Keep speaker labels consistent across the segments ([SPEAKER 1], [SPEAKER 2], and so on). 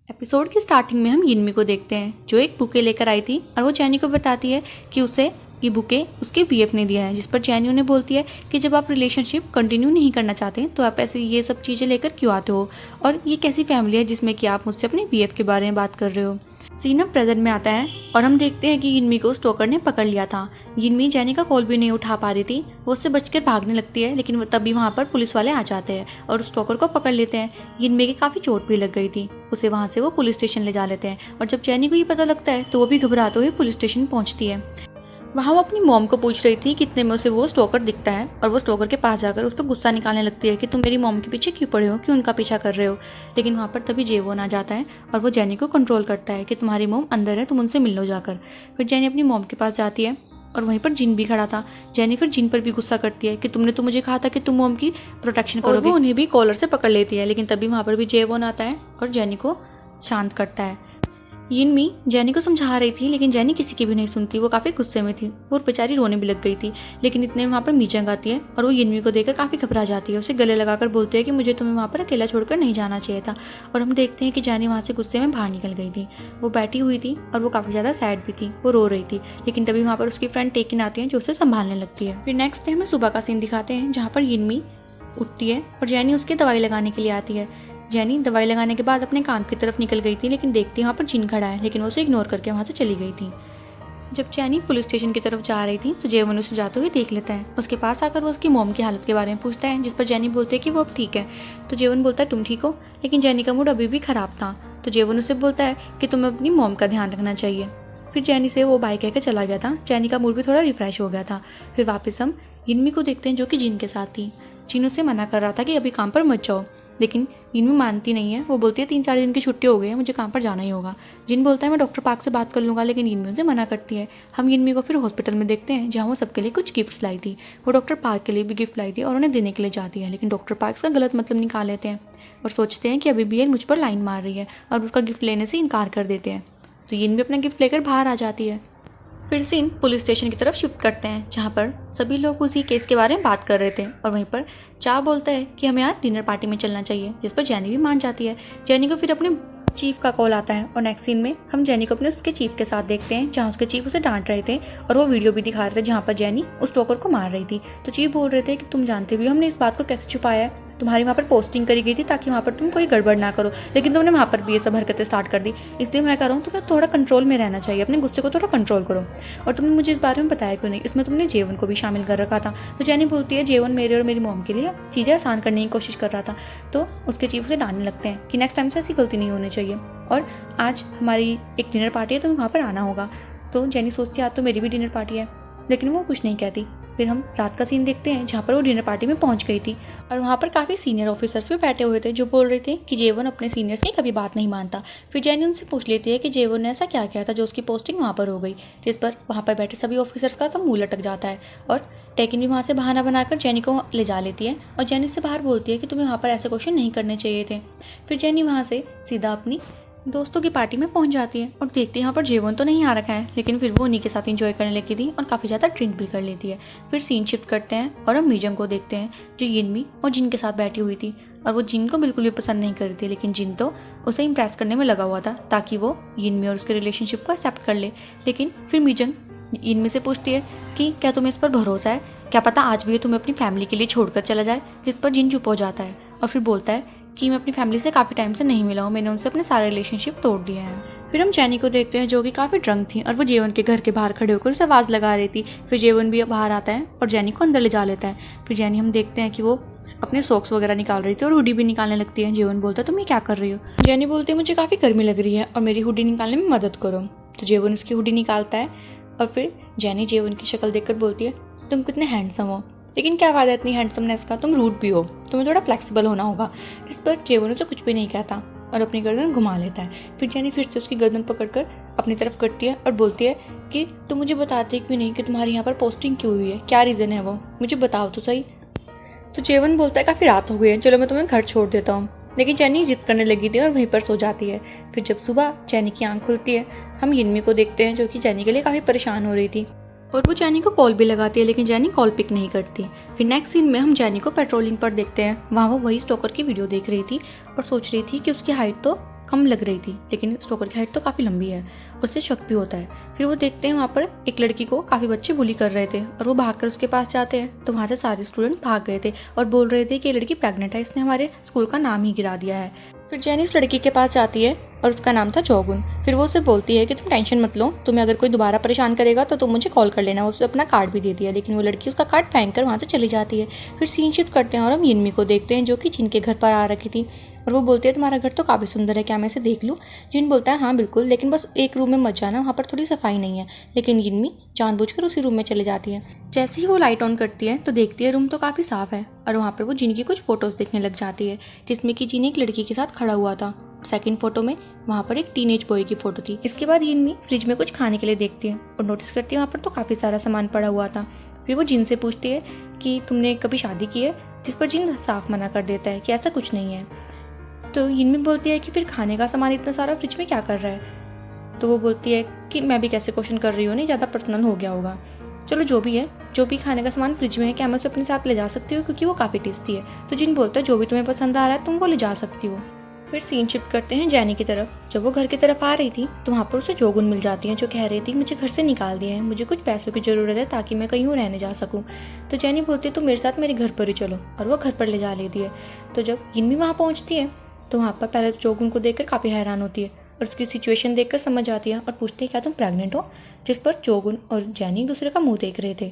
[SPEAKER 1] Episode की starting में हम यिनमी को देखते हैं जो एक बुके लेकर आई थी और वो जैनी को बताती है कि उसे ये बुके उसके बीएफ ने दिया है, जिस पर जैनी उन्हें बोलती है कि जब आप रिलेशनशिप कंटिन्यू नहीं करना चाहते तो आप ऐसे ये सब चीज़ें लेकर क्यों आते हो, और ये कैसी फैमिली है जिसमें कि आप मुझसे अपने बीएफ के बारे में बात कर रहे हो। सीन अब प्रेजेंट में आता है और हम देखते हैं कि यिनमी को स्टोकर ने पकड़ लिया था। यिनमी जैनी का कॉल भी नहीं उठा पा रही थी, वो उससे बचकर भागने लगती है, लेकिन तभी वहाँ पर पुलिस वाले आ जाते हैं और उस स्टोकर को पकड़ लेते हैं। यिनमी की काफ़ी चोट भी लग गई थी, उसे वहाँ से वो पुलिस स्टेशन ले जा लेते हैं और जब जैनी को ये पता लगता है तो वो भी घबराते हुए पुलिस स्टेशन पहुँचती है। वहाँ वो अपनी मॉम को पूछ रही थी कितने में उसे वो स्टोकर दिखता है और वो स्टोकर के पास जाकर उस पर गुस्सा निकालने लगती है कि तुम मेरी मॉम के पीछे क्यों पड़े हो, क्यों उनका पीछा कर रहे हो। लेकिन वहाँ पर तभी जेवोन आ जाता है और वो जैनी को कंट्रोल करता है कि तुम्हारी मॉम अंदर है, तुम उनसे मिल लो जाकर। फिर जैनी अपनी मॉम के पास जाती है और वहीं पर जिन भी खड़ा था। जैनी फिर जिन पर भी गुस्सा करती है कि तुमने तो मुझे कहा था कि तुम मॉम की प्रोटेक्शन करोगे। वो उन्हें भी कॉलर से पकड़ लेती है, लेकिन तभी वहाँ पर भी जेवोन आता है और जैनी को शांत करता है। यिनमी जैनी को समझा रही थी लेकिन जैनी किसी की भी नहीं सुनती, वो काफ़ी गुस्से में थी और बेचारी रोने भी लग गई थी। लेकिन इतने में वहाँ पर मीजंग आती है और वो यिनमी को देखकर काफ़ी घबरा जाती है, उसे गले लगाकर बोलती है कि मुझे तुम्हें वहाँ पर अकेला छोड़कर नहीं जाना चाहिए था। और हम देखते हैं कि जैनी वहाँ से गुस्से में बाहर निकल गई थी। वो बैठी हुई थी और वो काफ़ी ज़्यादा सैड भी थी, वो रो रही थी। लेकिन तभी वहाँ पर उसकी फ्रेंड टेकिन आती है जो उसे संभालने लगती है। फिर नेक्स्ट डे हमें सुबह का सीन दिखाते हैं जहाँ पर यिनमी उठती है और जैनी उसकी दवाई लगाने के लिए आती है। जैनी दवाई लगाने के बाद अपने काम की तरफ निकल गई थी, लेकिन देखती वहाँ पर जिन खड़ा है, लेकिन वो उसे इग्नोर करके वहाँ से चली गई थी। जब जैनी पुलिस स्टेशन की तरफ जा रही थी तो जेवन उसे जाते हुए देख लेता है। उसके पास आकर वो उसकी मॉम की हालत के बारे में पूछता है, जिस पर जैनी बोलती है कि वो अब ठीक है। तो जेवन बोलता है तुम ठीक हो, लेकिन जैनी का मूड अभी भी खराब था। तो जेवन उसे बोलता है कि तुम्हें अपनी मॉम का ध्यान रखना चाहिए। फिर जैनी से वो बाय कहकर चला गया था। जैनी का मूड भी थोड़ा रिफ्रेश हो गया था। फिर वापस हम यिनमी को देखते हैं जो कि जिन के साथ थी। जिन उसे मना कर रहा था कि अभी काम पर मत जाओ, लेकिन यिनमी मानती नहीं है। वो बोलती है 3-4 दिन की छुट्टी हो गई है, मुझे काम पर जाना ही होगा। जिन बोलता है मैं डॉक्टर पार्क से बात कर लूँगा, लेकिन यिनमी उसे मना करती है। हम यिनमी को फिर हॉस्पिटल में देखते हैं जहाँ वो सबके लिए कुछ गिफ्ट्स लाई थी। वो डॉक्टर पार्क के लिए भी गिफ्ट लाई थी और उन्हें देने के लिए जाती है, लेकिन डॉक्टर पार्क का गलत मतलब निकाल लेते हैं और सोचते हैं कि अभी भी ये मुझ पर लाइन मार रही है और उसका गिफ्ट लेने से इनकार कर देते हैं। तो यिनमी अपना गिफ्ट लेकर बाहर आ जाती है। फिर सीन पुलिस स्टेशन की तरफ शिफ्ट करते हैं जहाँ पर सभी लोग उसी केस के बारे में बात कर रहे थे और वहीं पर चा बोलता है कि हमें आज डिनर पार्टी में चलना चाहिए, जिस पर जैनी भी मान जाती है। जैनी को फिर अपने चीफ का कॉल आता है और नेक्स्ट सीन में हम जैनी को अपने उसके चीफ के साथ देखते हैं जहाँ उसके चीफ उसे डांट रहे थे और वो वीडियो भी दिखा रहे थे जहाँ पर जैनी उस टोकर को मार रही थी। तो चीफ बोल रहे थे कि तुम जानते भी हो हमने इस बात को कैसे छुपाया है, तुम्हारी वहाँ पर पोस्टिंग करी गई थी ताकि वहाँ पर तुम कोई गड़बड़ ना करो, लेकिन तुमने वहाँ पर भी ये सब हरकतें स्टार्ट कर दी। इसलिए मैं कह रहा हूँ तुम्हें थोड़ा कंट्रोल में रहना चाहिए, अपने गुस्से को थोड़ा कंट्रोल करो। और तुमने मुझे इस बारे में बताया क्यों नहीं, इसमें तुमने जेवन को भी शामिल कर रखा था। तो जैनी बोलती है जेवन मेरे और मेरी मॉम के लिए चीज़ें आसान करने की कोशिश कर रहा था। तो उसके चीफ उसे डांटने लगते हैं कि नेक्स्ट टाइम से ऐसी गलती नहीं होनी चाहिए और आज हमारी एक डिनर पार्टी है, तुम्हें वहाँ पर आना होगा। तो जैनी सोचती है आज तो मेरी भी डिनर पार्टी है, लेकिन वो कुछ नहीं कहती। फिर हम रात का सीन देखते हैं जहाँ पर वो डिनर पार्टी में पहुँच गई थी और वहाँ पर काफ़ी सीनियर ऑफिसर्स भी बैठे हुए थे जो बोल रहे थे कि जेवन अपने सीनियर्स की कभी बात नहीं मानता। फिर जैनी उनसे पूछ लेती है कि जेवन ने ऐसा क्या किया था जो उसकी पोस्टिंग वहाँ पर हो गई, जिस पर वहाँ पर बैठे सभी ऑफिसर्स का तो मुँह लटक जाता है और टेकिन भी वहाँ से बहाना बनाकर जैनी को ले जा लेती है और जैनी से बाहर बोलती है कि तुम्हें वहाँ पर ऐसे क्वेश्चन नहीं करने चाहिए थे। फिर जैनी वहाँ से सीधा अपनी दोस्तों की पार्टी में पहुंच जाती है और देखती है यहाँ पर जेवन तो नहीं आ रखा है, लेकिन फिर वो उन्हीं के साथ एंजॉय करने लगी थी और काफ़ी ज़्यादा ड्रिंक भी कर लेती है। फिर सीन शिफ्ट करते हैं और हम मीजंग को देखते हैं जो यिनमी और जिन के साथ बैठी हुई थी और वो जिन को बिल्कुल भी पसंद नहीं कर रही थी, लेकिन जिन तो उसे इम्प्रेस करने में लगा हुआ था ताकि वो यिनमी और उसके रिलेशनशिप को एक्सेप्ट कर ले। लेकिन फिर मीजंग यिनमी से पूछती है कि क्या तुम्हें इस पर भरोसा है, क्या पता आज भी ये तुम्हें अपनी फैमिली के लिए छोड़कर चला जाए, जिस पर जिन चुप हो जाता है और फिर बोलता है कि मैं अपनी फैमिली से काफ़ी टाइम से नहीं मिला हूँ, मैंने उनसे अपने सारे रिलेशनशिप तोड़ दिए हैं। फिर हम जैनी को देखते हैं जो कि काफ़ी ड्रंक थी और वो जेवन के घर के बाहर खड़े होकर उसे आवाज़ लगा रही थी। फिर जेवन भी बाहर आता है और जैनी को अंदर ले जा लेता है। फिर जैनी हम देखते हैं कि वो अपने सॉक्स वगैरह निकाल रही थी और हुडी भी निकालने लगती है। जेवन बोलता है तुम ये क्या कर रही हो। जैनी बोलती है मुझे काफ़ी गर्मी लग रही है और मेरी हुडी निकालने में मदद करो। तो जेवन उसकी हुडी निकालता है और फिर जैनी जेवन की शक्ल देखकर बोलती है तुम कितने हैंडसम हो, लेकिन क्या फ़ायदा इतनी हैंडसमनेस का, तुम रूड भी हो, तुम्हें थोड़ा फ्लेक्सिबल होना होगा। इस पर जेवन उसे कुछ भी नहीं कहता और अपनी गर्दन घुमा लेता है। फिर जैनी फिर से उसकी गर्दन पकड़कर अपनी तरफ करती है और बोलती है कि तुम मुझे बताते क्यों नहीं कि तुम्हारी यहाँ पर पोस्टिंग क्यों हुई है, क्या रीज़न है वो, मुझे बताओ तो सही। तो जेवन बोलता है काफ़ी रात हो गई है, चलो मैं तुम्हें घर छोड़ देता हूँ। लेकिन जैनी जिद करने लगी थी और वहीं पर सो जाती है। फिर जब सुबह जैनी की आँख खुलती है हम यिनमी को देखते हैं जो कि जैनी के लिए काफ़ी परेशान हो रही थी और वो जैनी को कॉल भी लगाती है, लेकिन जैनी कॉल पिक नहीं करती। फिर नेक्स्ट सीन में हम जैनी को पेट्रोलिंग पर देखते हैं। वहाँ वो वही स्टोकर की वीडियो देख रही थी और सोच रही थी कि उसकी हाइट तो कम लग रही थी, लेकिन स्टोकर की हाइट तो काफ़ी लंबी है। उससे शक भी होता है। फिर वो देखते हैं वहाँ पर एक लड़की को काफ़ी बच्चे बुली कर रहे थे और वो भागकर उसके पास जाते हैं तो वहाँ से सारे स्टूडेंट भाग गए थे और बोल रहे थे कि ये लड़की प्रेग्नेंट है, इसने हमारे स्कूल का नाम ही गिरा दिया है। फिर जेनी उस लड़की के पास जाती है और उसका नाम था जोगुन। फिर वो उसे बोलती है कि तुम टेंशन मत लो, तुम्हें अगर कोई दोबारा परेशान करेगा तो तुम मुझे कॉल कर लेना। उसे अपना कार्ड भी दे दिया, लेकिन वो लड़की उसका कार्ड फेंक कर वहाँ से चली जाती है। फिर सीन शिफ्ट करते हैं और हम यिनमी को देखते हैं जो कि जिन के घर पर आ रखी थी और वो बोलती है तुम्हारा घर तो काफ़ी सुंदर है, क्या मैं इसे देख लूँ? जिन बोलता है हाँ बिल्कुल, लेकिन बस एक रूम में मत जाना, वहाँ पर थोड़ी सफाई नहीं है। लेकिन यिनमी जानबूझकर उसी रूम में चले जाती है। जैसे ही वो लाइट ऑन करती है तो देखती है रूम तो काफ़ी साफ है और वहाँ पर वो जिन की कुछ फोटोज़ देखने लग जाती है जिसमें कि जिन एक लड़की के साथ खड़ा हुआ था। सेकंड फोटो में वहाँ पर एक टीनेज बॉय की फोटो थी। इसके बाद यिनमी फ्रिज में कुछ खाने के लिए देखती है और नोटिस करती है वहाँ पर तो काफ़ी सारा सामान पड़ा हुआ था। फिर वो जिन से पूछती है कि तुमने कभी शादी की है, जिस पर जिन साफ मना कर देता है कि ऐसा कुछ नहीं है। तो यिनमी बोलती है कि फिर खाने का सामान इतना सारा फ्रिज में क्या कर रहा है? तो वो बोलती है कि मैं भी कैसे क्वेश्चन कर रही हूँ, नहीं ज़्यादा पर्सनल हो गया होगा। चलो जो भी है, जो भी खाने का सामान फ्रिज में है क्या मैं उसे अपने साथ ले जा सकती हूँ क्योंकि वो काफ़ी टेस्टी है। तो जिन बोलता है जो भी तुम्हें पसंद आ रहा है तुम वो ले जा सकती हो। फिर सीन शिफ्ट करते हैं जेनी की तरफ। जब वो घर की तरफ आ रही थी तो वहाँ पर उसे जोगुन मिल जाती है जो कह रही थी मुझे घर से निकाल दिया है, मुझे कुछ पैसों की ज़रूरत है ताकि मैं कहीं और रहने जा सकूँ। तो जेनी बोलती है तो मेरे साथ मेरे घर पर ही चलो और वो घर पर ले जा लेती है। तो जब यिनमी वहाँ पहुँचती है तो वहाँ पर पहले जोगुन को देखकर काफ़ी हैरान होती है और उसकी सिचुएशन देखकर समझ आती है और पूछती है क्या तुम प्रेग्नेंट हो? जिस पर जोगुन और जेनी एक दूसरे का मुँह देख रहे थे।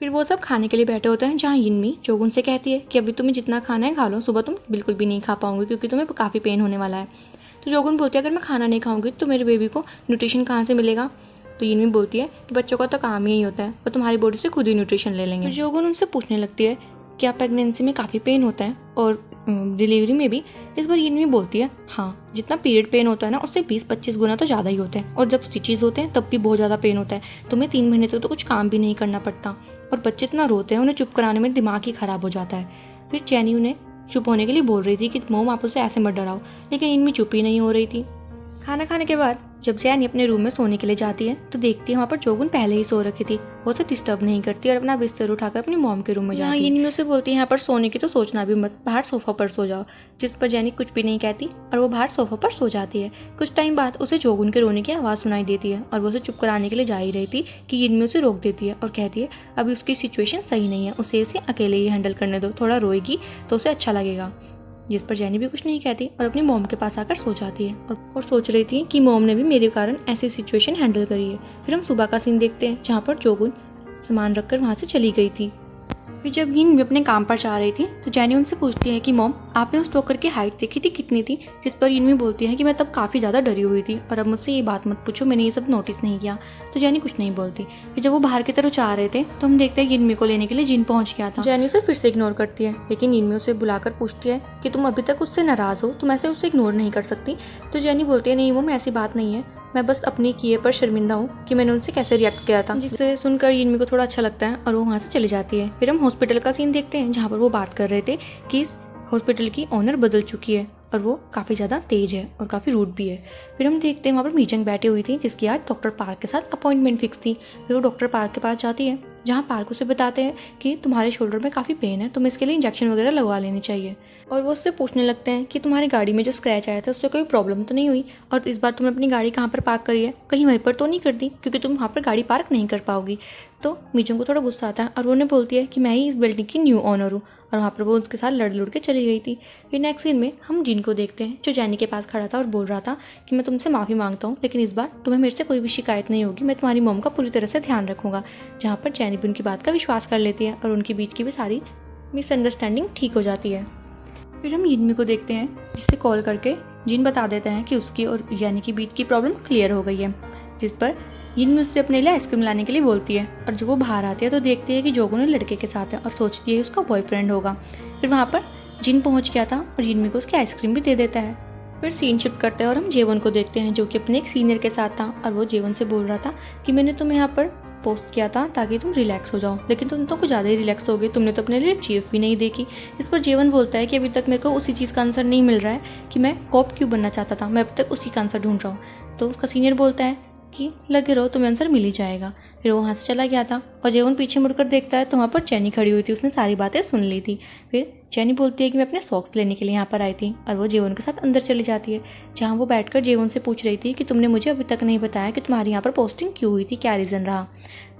[SPEAKER 1] फिर वो सब खाने के लिए बैठे होते हैं जहाँ यिनमी जोगुन से कहती है कि अभी तुम्हें जितना खाना है खा लो, सुबह तुम बिल्कुल भी नहीं खा पाओगे क्योंकि तुम्हें काफ़ी पेन होने वाला है। तो जोगुन बोलती है अगर मैं खाना नहीं खाऊंगी तो मेरे बेबी को न्यूट्रिशन कहाँ से मिलेगा? तो यिनमी बोलती है कि बच्चों का तो काम ही यही होता है, वो तुम्हारी बॉडी से खुद ही न्यूट्रिशन ले लेंगे। जोगुन उनसे पूछने लगती है क्या प्रेगनेंसी में काफ़ी पेन होता है और डिलीवरी में भी? इस बार यिनमी बोलती है हाँ, जितना पीरियड पेन होता है ना उससे 20-25 गुना तो ज़्यादा ही होता है, और जब स्टिचेस होते हैं तब भी बहुत ज़्यादा पेन होता है। तुम्हें 3 महीने तक तो कुछ काम भी नहीं करना पड़ता और बच्चे इतना रोते हैं उन्हें चुप कराने में दिमाग ही ख़राब हो जाता है। फिर जेनी उन्हें चुप होने के लिए बोल रही थी कि मोम आप उसे ऐसे मत डराओ, लेकिन यिनमी चुप ही नहीं हो रही थी। खाना खाने के बाद जब जेनी अपने रूम में सोने के लिए जाती है तो देखती है वहाँ पर जोगुन पहले ही सो रखी थी। वो उसे डिस्टर्ब नहीं करती और अपना बिस्तर उठाकर अपनी मॉम के रूम में जाती है। यिनमी उसे बोलती है यहाँ पर सोने की तो सोचना भी मत, बाहर सोफा पर सो जाओ। जिस पर जेनी कुछ भी नहीं कहती और वो बाहर सोफा पर सो जाती है। कुछ टाइम बाद उसे जोगुन के रोने की आवाज़ सुनाई देती है और वो उसे चुप कराने के लिए जा ही रही थी कि यिनमी उसे रोक देती है और कहती है अभी उसकी सिचुएशन सही नहीं है, उसे इसे अकेले ही हैंडल करने दो, थोड़ा रोएगी तो उसे अच्छा लगेगा। जिस पर जेनी भी कुछ नहीं कहती और अपनी मॉम के पास आकर सो जाती है और सोच रही थी कि मॉम ने भी मेरे कारण ऐसी सिचुएशन हैंडल करी है। फिर हम सुबह का सीन देखते हैं जहाँ पर जोगुन सामान रखकर वहाँ से चली गई थी। फिर जब यिनमी अपने काम पर जा रही थी तो जेनी उनसे पूछती है कि मॉम आपने उस टोकर की हाइट देखी थी कितनी थी? जिस पर यिनमी बोलती है कि मैं तब काफ़ी ज़्यादा डरी हुई थी और अब मुझसे ये बात मत पूछो, मैंने ये सब नोटिस नहीं किया। तो जेनी कुछ नहीं बोलती। फिर जब वो बाहर की तरफ जा रहे थे तो हम देखते हैं यिनमी को लेने के लिए जिन पहुंच गया था। जेनी उसे फिर से इग्नोर करती है, लेकिन यिनमी उसे बुलाकर पूछती है कि तुम अभी तक उससे नाराज़ हो, तुम ऐसे उसे इग्नोर नहीं कर सकती। तो जेनी बोलती है नहीं वो ऐसी बात नहीं है, मैं बस अपनी किए पर शर्मिंदा हूँ कि मैंने उनसे कैसे रिएक्ट किया था। जिससे सुनकर यिनमी को थोड़ा अच्छा लगता है और वो वहाँ से चली जाती है। फिर हम हॉस्पिटल का सीन देखते हैं जहाँ पर वो बात कर रहे थे कि इस हॉस्पिटल की ओनर बदल चुकी है और वो काफ़ी ज़्यादा तेज है और काफ़ी रूड भी है। फिर हम देखते हैं वहाँ पर मीचंग बैठी हुई थी जिसकी आज डॉक्टर पार्क के साथ अपॉइंटमेंट फिक्स थी। फिर वो डॉक्टर पार्क के पास जाती है जहाँ पार्क उसे बताते हैं कि तुम्हारे शोल्डर में काफ़ी पेन है, तुम्हें इसके लिए इंजेक्शन वगैरह लगवा लेनी चाहिए। और वो उससे पूछने लगते हैं कि तुम्हारी गाड़ी में जो स्क्रैच आया था उससे कोई प्रॉब्लम तो नहीं हुई, और इस बार तुमने अपनी गाड़ी कहाँ पर पार्क करी है, कहीं वहीं पर तो नहीं कर दी क्योंकि तुम वहाँ पर गाड़ी पार्क नहीं कर पाओगी। तो मीचंग को थोड़ा गुस्सा आता है और वो उन्हें बोलती है कि मैं ही इस बिल्डिंग की न्यू ओनर हूँ, और वहाँ पर वो उसके साथ लड़ के चली गई थी। फिर नेक्स्ट सीन में हम जिन को देखते हैं जो जेनी के पास खड़ा था और बोल रहा था कि मैं तुमसे माफ़ी मांगता हूँ, लेकिन इस बार तुम्हें मेरे से कोई भी शिकायत नहीं होगी, मैं तुम्हारी मॉम का पूरी तरह से ध्यान रखूँगा। जहाँ पर जेनी भी उनकी बात का विश्वास कर लेती है और उनके बीच की भी सारी मिसअंडरस्टैंडिंग ठीक हो जाती है। फिर हम यिनमी को देखते हैं जिससे कॉल करके जिन बता देते हैं कि उसकी और यानी कि बीच की प्रॉब्लम क्लियर हो गई है। जिस पर यिनमी उससे अपने लिए आइसक्रीम लाने के लिए बोलती है और जब वो बाहर आती है तो देखती है कि जोगुन लड़के के साथ है और सोचती है उसका बॉयफ्रेंड होगा। फिर वहाँ पर जिन पहुँच गया था और यिनमी को उसकी आइसक्रीम भी दे देता है। फिर सीन शिफ्ट करते हैं और हम जेवन को देखते हैं जो कि अपने एक सीनियर के साथ था और वो जेवन से बोल रहा था कि मैंने तुम्हें यहाँ पर पोस्ट किया था ताकि तुम रिलैक्स हो जाओ, लेकिन तुम तो कुछ ज़्यादा ही रिलैक्स हो गए, तुमने तो अपने लिए चीफ भी नहीं देखी। इस पर जेवन बोलता है कि अभी तक मेरे को उसी चीज़ का आंसर नहीं मिल रहा है कि मैं कॉप क्यों बनना चाहता था, मैं अब तक उसी का आंसर ढूंढ रहा हूँ। तो उसका सीनियर बोलता है कि लगे रहो, तुम्हें आंसर मिल ही जाएगा। फिर वो वहाँ से चला गया था और जेवन पीछे मुड़कर देखता है तो वहाँ पर जेनी खड़ी हुई थी, उसने सारी बातें सुन ली थी। फिर जैनी बोलती है कि मैं अपने सॉक्स लेने के लिए यहाँ पर आई थी और वो जेवन के साथ अंदर चली जाती है, जहाँ वो बैठकर जेवन से पूछ रही थी कि तुमने मुझे अभी तक नहीं बताया कि तुम्हारी यहाँ पर पोस्टिंग क्यों हुई थी, क्या रीज़न रहा।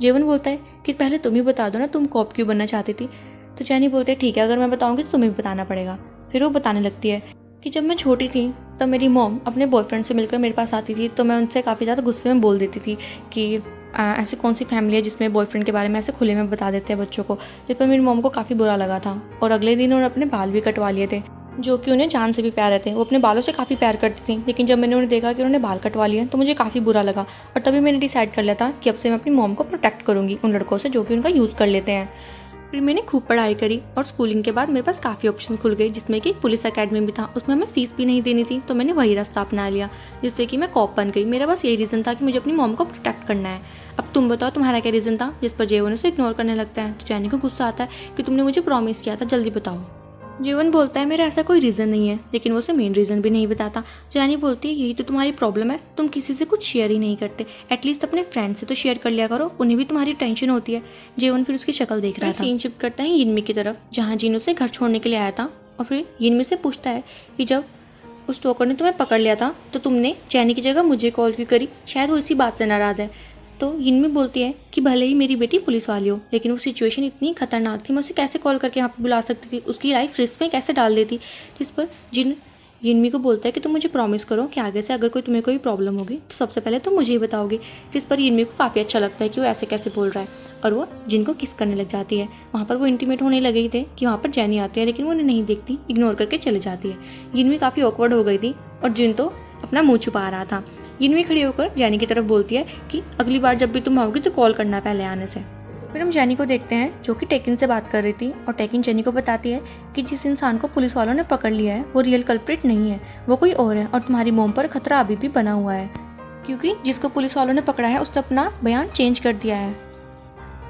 [SPEAKER 1] जेवन बोलता है कि पहले तुम ही बता दो ना, तुम कॉप क्यों बनना चाहती थी। तो जैनी बोलती है ठीक है, अगर मैं बताऊँगी तो तुम्हें भी बताना पड़ेगा। फिर वो बताने लगती है कि जब मैं छोटी थी तब मेरी मॉम अपने बॉयफ्रेंड से मिलकर मेरे पास आती थी, तो मैं उनसे काफ़ी ज़्यादा गुस्से में बोल देती थी कि ऐसी कौन सी फैमिली है जिसमें बॉयफ्रेंड के बारे में ऐसे खुले में बता देते हैं बच्चों को। जिस पर मेरी मॉम को काफ़ी बुरा लगा था और अगले दिन उन्होंने अपने बाल भी कटवा लिए थे, जो कि उन्हें जान से भी प्यारे थे। वो अपने बालों से काफ़ी प्यार करती थी, लेकिन जब मैंने उन्हें देखा कि उन्होंने बाल कटवा लिए तो मुझे काफ़ी बुरा लगा और तभी मैंने डिसाइड कर लिया था कि अब से मैं अपनी मॉम को प्रोटेक्ट करूँगी उन लड़कों से जो कि उनका यूज़ कर लेते हैं। फिर मैंने खूब पढ़ाई करी और स्कूलिंग के बाद मेरे पास काफ़ी ऑप्शन खुल गए, जिसमें कि पुलिस एकेडमी भी था। उसमें हमें फीस भी नहीं देनी थी, तो मैंने वही रास्ता अपना लिया जिससे कि मैं कॉप बन गई। मेरा बस यही रीज़न था कि मुझे अपनी मॉम को प्रोटेक्ट करना है। अब तुम बताओ तुम्हारा क्या रीज़न था। जिस पर जेवन उसे इग्नोर करने लगता है। तो जैनी को गुस्सा आता है कि तुमने मुझे प्रॉमिस किया था, जल्दी बताओ। जेवन बोलता है मेरा ऐसा कोई रीज़न नहीं है, लेकिन वो उसे मेन रीज़न भी नहीं बताता। जैनी बोलती है यही तो तुम्हारी प्रॉब्लम है, तुम किसी से कुछ शेयर ही नहीं करते। एटलीस्ट अपने फ्रेंड से तो शेयर कर लिया करो, उन्हें भी तुम्हारी टेंशन होती है। जेवन फिर उसकी शक्ल देख रहा था। सीन शिफ्ट करता है यिनमी की तरफ, जहाँ जिन उसे घर छोड़ने के लिए आया था। और फिर यिनमी से पूछता है कि जब उस टोकर ने तुम्हें पकड़ लिया था तो तुमने जैनी की जगह मुझे कॉल क्यों करी, शायद वो इसी बात से नाराज़ है। तो यिनमी बोलती है कि भले ही मेरी बेटी पुलिस वाली हो, लेकिन वो सिचुएशन इतनी खतरनाक थी, मैं उसे कैसे कॉल करके यहाँ पे बुला सकती थी, उसकी लाइफ रिस्क में कैसे डाल देती। जिस पर यिनमी को बोलता है कि तुम मुझे प्रॉमिस करो कि आगे से अगर तुम्हें कोई प्रॉब्लम होगी तो सबसे पहले तुम मुझे ही बताओगी। जिस पर यिनमी को काफ़ी अच्छा लगता है कि वो ऐसे कैसे बोल रहा है और वो जिन को किस करने लग जाती है। वहाँ पर वो इंटीमेट होने लगे थे कि वहाँ पर जैनी आती है, लेकिन वो उन्हें नहीं देखती, इग्नोर करके चले जाती है। यिनमी काफ़ी ऑकवर्ड हो गई थी और जिन तो अपना मुँह छुपा रहा था। यिनमी खड़ी होकर जैनी की तरफ बोलती है कि अगली बार जब भी तुम आओगी तो कॉल करना पहले आने से। फिर हम जैनी को देखते हैं जो कि टेकिन से बात कर रही थी और टेकिन जैनी को बताती है कि जिस इंसान को पुलिस वालों ने पकड़ लिया है वो रियल कल्प्रिट नहीं है, वो कोई और है और तुम्हारी मॉम पर खतरा अभी भी बना हुआ है, क्योंकि जिसको पुलिस वालों ने पकड़ा है उसने अपना बयान चेंज कर दिया है।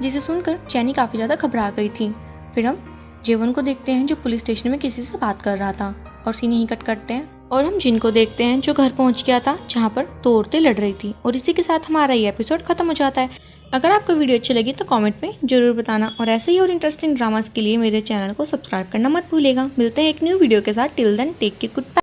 [SPEAKER 1] जिसे सुनकर जैनी काफ़ी ज़्यादा घबरा गई थी। फिर हम जेवन को देखते हैं जो पुलिस स्टेशन में किसी से बात कर रहा था और सीन यहीं कट करते हैं और हम जिन को देखते हैं जो घर पहुंच गया था जहां पर दो औरतें लड़ रही थी। और इसी के साथ हमारा ये एपिसोड खत्म हो जाता है। अगर आपको वीडियो अच्छी लगी तो कमेंट में जरूर बताना और ऐसे ही और इंटरेस्टिंग ड्रामास के लिए मेरे चैनल को सब्सक्राइब करना मत भूलिएगा। मिलते हैं एक न्यू वीडियो के साथ। Till then take care, good bye.